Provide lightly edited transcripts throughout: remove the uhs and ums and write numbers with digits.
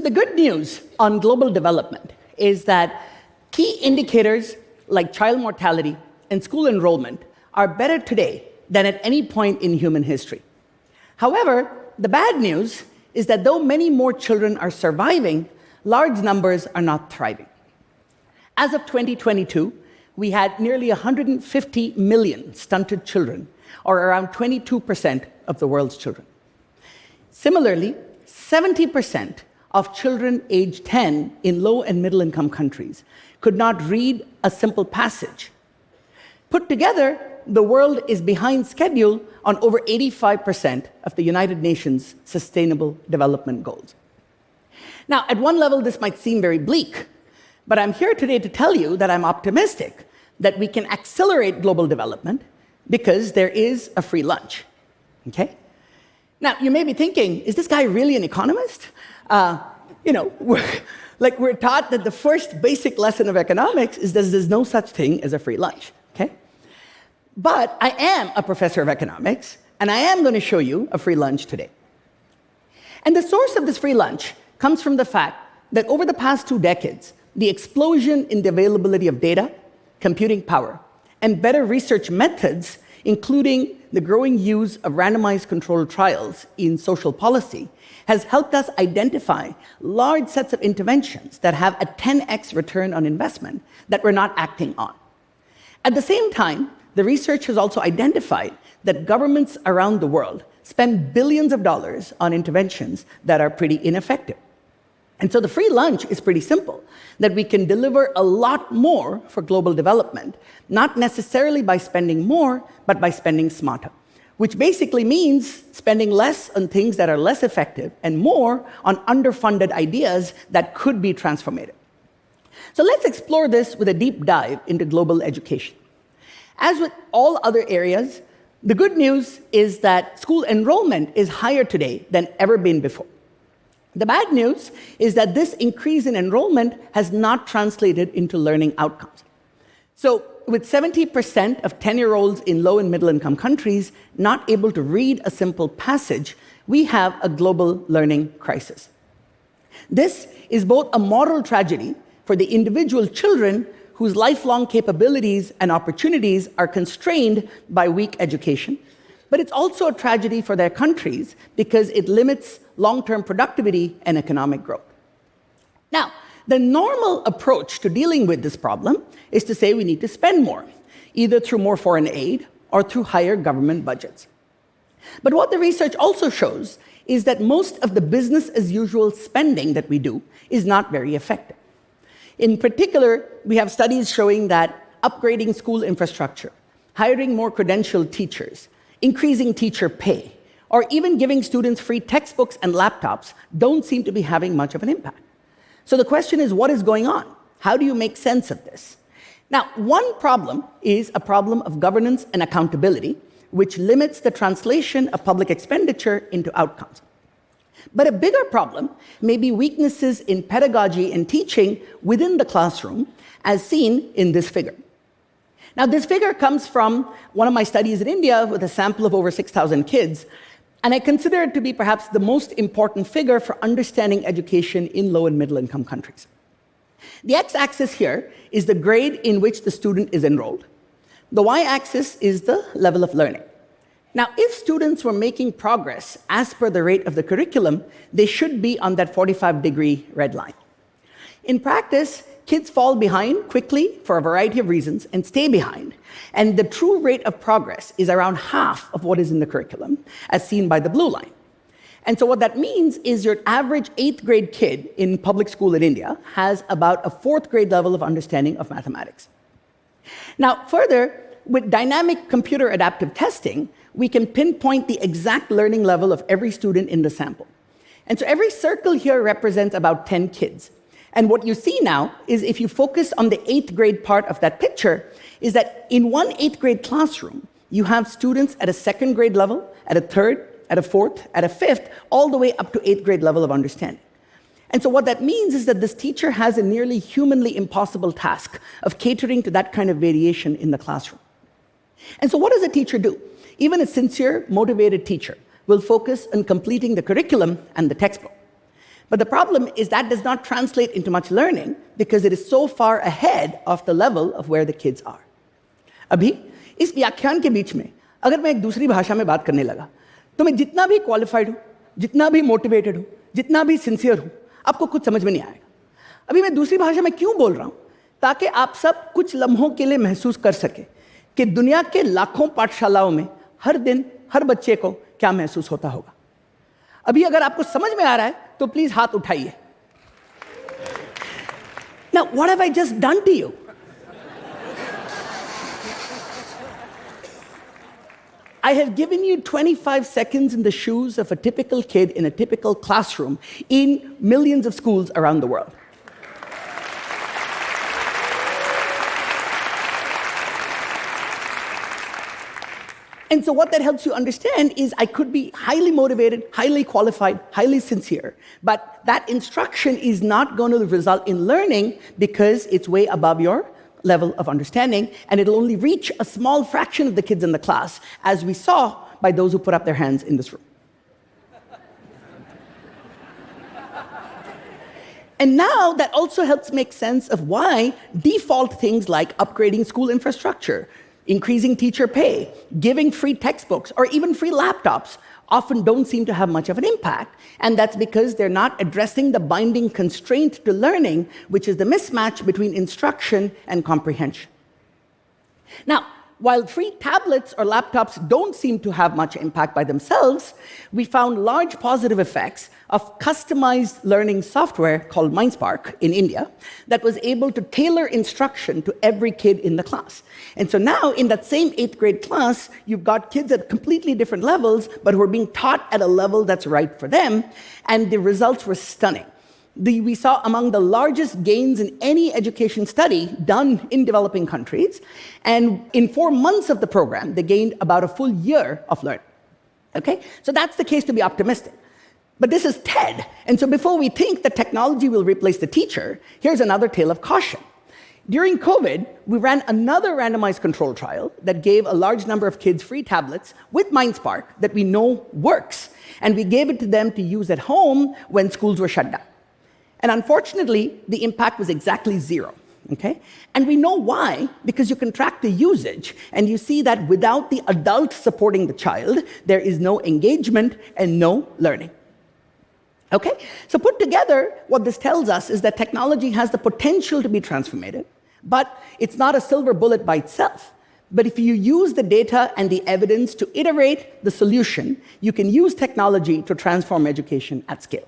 the good news on global development is that key indicators like child mortality and school enrollment are better today than at any point in human history. However, the bad news is that though many more children are surviving, large numbers are not thriving. As of 2022, we had nearly 150 million stunted children, or around 22% of the world's children. Similarly, 70% of children aged 10 in low and middle income countries could not read a simple passage. Put together, the world is behind schedule on over 85% of the United Nations Sustainable Development Goals. Now, at one level, this might seem very bleak, but I'm here today to tell you that I'm optimistic that we can accelerate global development because there is a free lunch, okay? Now, you may be thinking, is this guy really an economist? We're taught that the first basic lesson of economics is that there's no such thing as a free lunch, okay? But I am a professor of economics, and I am going to show you a free lunch today. And the source of this free lunch comes from the fact that over the past 2 decades, the explosion in the availability of data, computing power, and better research methods, including the growing use of randomized controlled trials in social policy, has helped us identify large sets of interventions that have a 10x return on investment that we're not acting on. At the same time, the research has also identified that governments around the world spend billions of dollars on interventions that are pretty ineffective. And so the free lunch is pretty simple, that we can deliver a lot more for global development, not necessarily by spending more, but by spending smarter, which basically means spending less on things that are less effective and more on underfunded ideas that could be transformative. So let's explore this with a deep dive into global education. As with all other areas, the good news is that school enrollment is higher today than ever been before. The bad news is that this increase in enrollment has not translated into learning outcomes. So, with 70% of 10-year-olds in low and middle income countries not able to read a simple passage, we have a global learning crisis. This is both a moral tragedy for the individual children whose lifelong capabilities and opportunities are constrained by weak education, but it's also a tragedy for their countries because it limits long-term productivity and economic growth. Now, the normal approach to dealing with this problem is to say we need to spend more, either through more foreign aid or through higher government budgets. But what the research also shows is that most of the business-as-usual spending that we do is not very effective. In particular, we have studies showing that upgrading school infrastructure, hiring more credentialed teachers, increasing teacher pay, or even giving students free textbooks and laptops don't seem to be having much of an impact. So the question is, what is going on? How do you make sense of this? Now, one problem is a problem of governance and accountability, which limits the translation of public expenditure into outcomes. But a bigger problem may be weaknesses in pedagogy and teaching within the classroom, as seen in this figure. Now, this figure comes from one of my studies in India with a sample of over 6,000 kids, and I consider it to be perhaps the most important figure for understanding education in low and middle income countries. The x-axis here is the grade in which the student is enrolled. The y-axis is the level of learning. Now, if students were making progress as per the rate of the curriculum, they should be on that 45-degree red line. In practice, kids fall behind quickly for a variety of reasons and stay behind. And the true rate of progress is around half of what is in the curriculum, as seen by the blue line. And so what that means is your average 8th grade kid in public school in India has about a 4th grade level of understanding of mathematics. Now, further, with dynamic computer adaptive testing, we can pinpoint the exact learning level of every student in the sample. And so every circle here represents about 10 kids. And what you see now is if you focus on the 8th grade part of that picture, is that in one 8th grade classroom, you have students at a 2nd grade level, at a 3rd, at a 4th, at a 5th, all the way up to 8th grade level of understanding. And so what that means is that this teacher has a nearly humanly impossible task of catering to that kind of variation in the classroom. And so what does a teacher do? Even a sincere, motivated teacher will focus on completing the curriculum and the textbook. But the problem is that does not translate into much learning because it is so far ahead of the level of where the kids are. अभी इस व्याख्यान के बीच में अगर मैं एक दूसरी भाषा में बात करने लगा तो मैं जितना भी क्वालिफाइड हूं, जितना भी मोटिवेटेड हूं, जितना भी सिंसियर हूं, आपको कुछ समझ में नहीं आएगा. अभी मैं दूसरी भाषा में क्यों बोल रहा हूं? ताकि आप सब कुछ लम्हों के लिए महसूस कर सके कि दुनिया के लाखों पाठशालाओं में हर दिन हर बच्चे को क्या महसूस होता होगा. अभी अगर आपको समझ में आ रहा है तो प्लीज हाथ उठाइए. Now, what have I just done to you? I have given you 25 seconds in the shoes of a typical kid in a typical classroom in millions of schools around the world. And so what that helps you understand is I could be highly motivated, highly qualified, highly sincere, but that instruction is not going to result in learning because it's way above your level of understanding, and it'll only reach a small fraction of the kids in the class, as we saw by those who put up their hands in this room. And now that also helps make sense of why default things like upgrading school infrastructure, increasing teacher pay, giving free textbooks, or even free laptops often don't seem to have much of an impact. And that's because they're not addressing the binding constraint to learning, which is the mismatch between instruction and comprehension. Now, while free tablets or laptops don't seem to have much impact by themselves, we found large positive effects of customized learning software called MindSpark in India that was able to tailor instruction to every kid in the class. And so now in that same 8th grade class, you've got kids at completely different levels, but who are being taught at a level that's right for them, and the results were stunning. We saw among the largest gains in any education study done in developing countries, and in 4 months of the program, they gained about a full year of learning. Okay? So that's the case to be optimistic. But this is TED, and so before we think that technology will replace the teacher, here's another tale of caution. During COVID, we ran another randomized control trial that gave a large number of kids free tablets with MindSpark that we know works, and we gave it to them to use at home when schools were shut down. And unfortunately, the impact was exactly 0, okay? And we know why, because you can track the usage, and you see that without the adult supporting the child, there is no engagement and no learning. Okay? So put together, what this tells us is that technology has the potential to be transformative, but it's not a silver bullet by itself. But if you use the data and the evidence to iterate the solution, you can use technology to transform education at scale.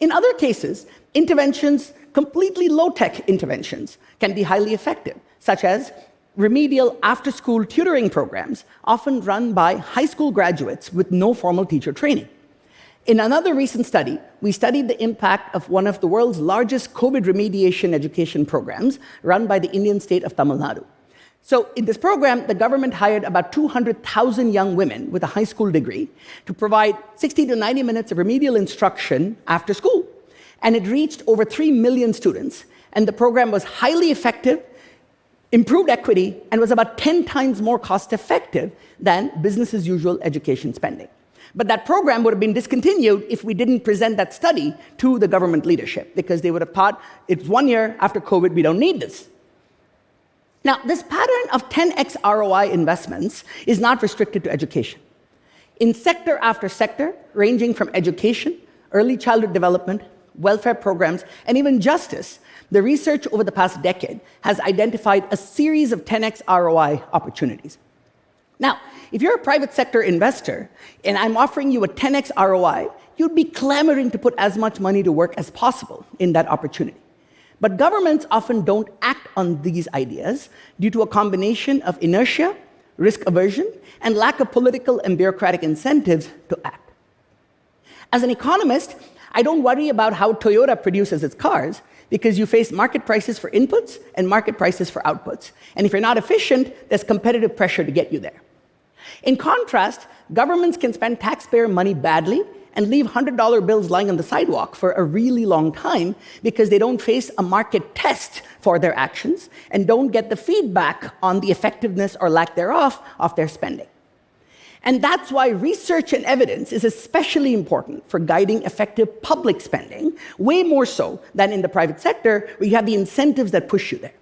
In other cases, interventions, completely low-tech interventions, can be highly effective, such as remedial after-school tutoring programs, often run by high school graduates with no formal teacher training. In another recent study, we studied the impact of one of the world's largest COVID remediation education programs run by the Indian state of Tamil Nadu. So in this program, the government hired about 200,000 young women with a high school degree to provide 60 to 90 minutes of remedial instruction after school. And it reached over 3 million students. And the program was highly effective, improved equity, and was about 10 times more cost-effective than business as usual education spending. But that program would have been discontinued if we didn't present that study to the government leadership, because they would have thought, it's 1 year after COVID, we don't need this. Now, this pattern of 10x ROI investments is not restricted to education. In sector after sector, ranging from education, early childhood development, welfare programs, and even justice, the research over the past decade has identified a series of 10x ROI opportunities. Now, if you're a private sector investor and I'm offering you a 10x ROI, you'd be clamoring to put as much money to work as possible in that opportunity. But governments often don't act on these ideas due to a combination of inertia, risk aversion, and lack of political and bureaucratic incentives to act. As an economist, I don't worry about how Toyota produces its cars because you face market prices for inputs and market prices for outputs. And if you're not efficient, there's competitive pressure to get you there. In contrast, governments can spend taxpayer money badly and leave $100 bills lying on the sidewalk for a really long time because they don't face a market test for their actions and don't get the feedback on the effectiveness or lack thereof of their spending. And that's why research and evidence is especially important for guiding effective public spending, way more so than in the private sector, where you have the incentives that push you there.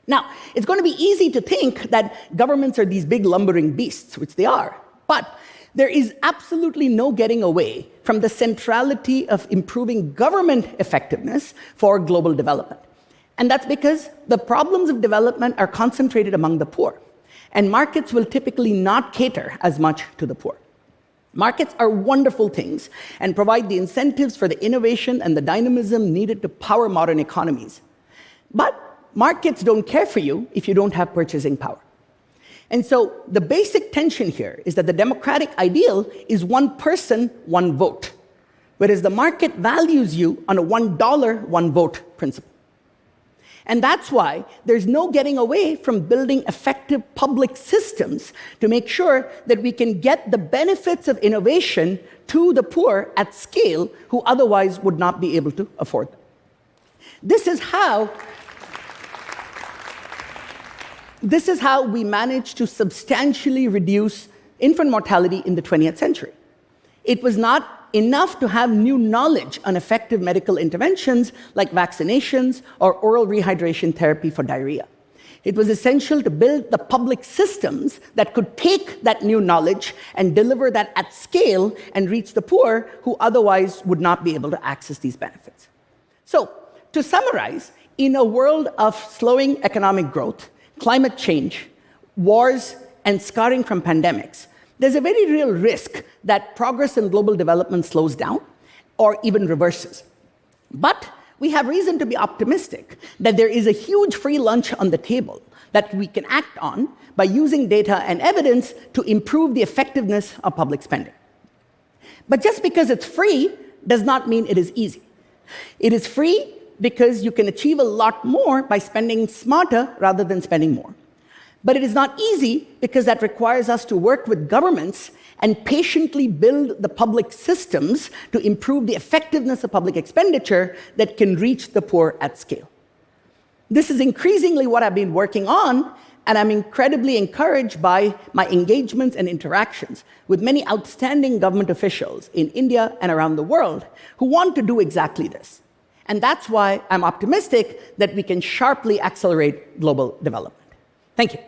Now, it's going to be easy to think that governments are these big lumbering beasts, which they are, but there is absolutely no getting away from the centrality of improving government effectiveness for global development. And that's because the problems of development are concentrated among the poor. And markets will typically not cater as much to the poor. Markets are wonderful things and provide the incentives for the innovation and the dynamism needed to power modern economies. But markets don't care for you if you don't have purchasing power. And so the basic tension here is that the democratic ideal is one person, one vote, whereas the market values you on a $1, one vote principle. And that's why there's no getting away from building effective public systems to make sure that we can get the benefits of innovation to the poor at scale who otherwise would not be able to afford them. This is how we managed to substantially reduce infant mortality in the 20th century. It was not enough to have new knowledge on effective medical interventions like vaccinations or oral rehydration therapy for diarrhea. It was essential to build the public systems that could take that new knowledge and deliver that at scale and reach the poor who otherwise would not be able to access these benefits. So, to summarize, in a world of slowing economic growth, climate change, wars, and scarring from pandemics, there's a very real risk that progress in global development slows down or even reverses. But we have reason to be optimistic that there is a huge free lunch on the table that we can act on by using data and evidence to improve the effectiveness of public spending. But just because it's free does not mean it is easy. It is free because you can achieve a lot more by spending smarter rather than spending more. But it is not easy because that requires us to work with governments and patiently build the public systems to improve the effectiveness of public expenditure that can reach the poor at scale. This is increasingly what I've been working on, and I'm incredibly encouraged by my engagements and interactions with many outstanding government officials in India and around the world who want to do exactly this. And that's why I'm optimistic that we can sharply accelerate global development. Thank you.